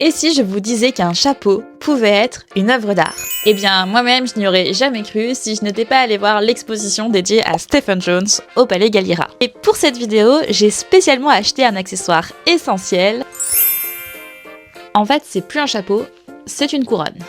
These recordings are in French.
Et si je vous disais qu'un chapeau pouvait être une œuvre d'art? Eh bien, moi-même, je n'y aurais jamais cru si je n'étais pas allée voir l'exposition dédiée à Stephen Jones au Palais Galliera. Et pour cette vidéo, j'ai spécialement acheté un accessoire essentiel. En fait, c'est plus un chapeau, c'est une couronne.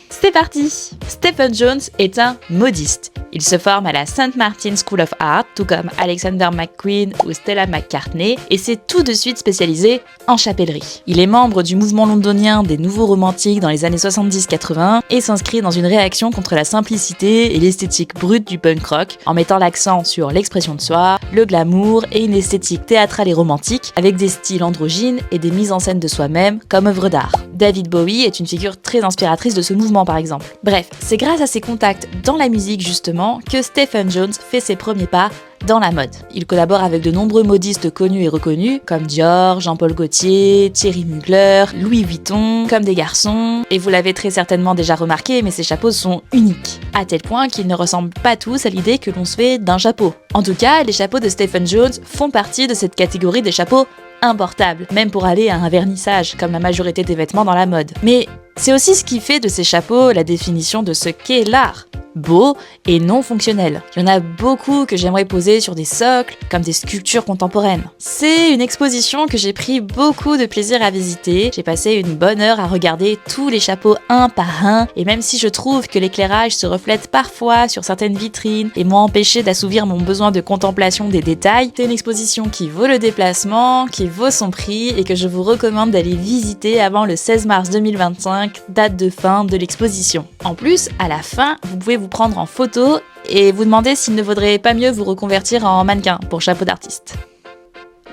C'est parti! Stephen Jones est un modiste. Il se forme à la St. Martin's School of Art, tout comme Alexander McQueen ou Stella McCartney, et s'est tout de suite spécialisé en chapellerie. Il est membre du mouvement londonien des nouveaux romantiques dans les années 70-80 et s'inscrit dans une réaction contre la simplicité et l'esthétique brute du punk rock, en mettant l'accent sur l'expression de soi, le glamour et une esthétique théâtrale et romantique, avec des styles androgynes et des mises en scène de soi-même comme œuvre d'art. David Bowie est une figure très inspiratrice de ce mouvement par exemple. Bref, c'est grâce à ses contacts dans la musique justement que Stephen Jones fait ses premiers pas dans la mode. Il collabore avec de nombreux modistes connus et reconnus, comme Dior, Jean-Paul Gaultier, Thierry Mugler, Louis Vuitton, comme des garçons. Et vous l'avez très certainement déjà remarqué, mais ces chapeaux sont uniques, à tel point qu'ils ne ressemblent pas tous à l'idée que l'on se fait d'un chapeau. En tout cas, les chapeaux de Stephen Jones font partie de cette catégorie des chapeaux importables, même pour aller à un vernissage, comme la majorité des vêtements dans la mode. Mais c'est aussi ce qui fait de ces chapeaux la définition de ce qu'est l'art. Beau et non fonctionnel. Il y en a beaucoup que j'aimerais poser sur des socles, comme des sculptures contemporaines. C'est une exposition que j'ai pris beaucoup de plaisir à visiter. J'ai passé une bonne heure à regarder tous les chapeaux un par un, et même si je trouve que l'éclairage se reflète parfois sur certaines vitrines et m'a empêché d'assouvir mon besoin de contemplation des détails, c'est une exposition qui vaut le déplacement, qui vaut son prix et que je vous recommande d'aller visiter avant le 16 mars 2025, date de fin de l'exposition. En plus, à la fin, vous pouvez vous prendre en photo et vous demander s'il ne vaudrait pas mieux vous reconvertir en mannequin pour chapeau d'artiste.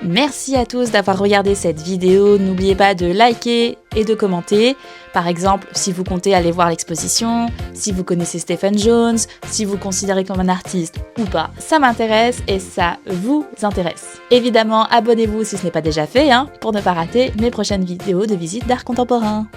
Merci à tous d'avoir regardé cette vidéo, n'oubliez pas de liker et de commenter. Par exemple, si vous comptez aller voir l'exposition, si vous connaissez Stephen Jones, si vous considérez comme un artiste ou pas. Ça m'intéresse et ça vous intéresse. Évidemment, abonnez-vous si ce n'est pas déjà fait, pour ne pas rater mes prochaines vidéos de visite d'art contemporain.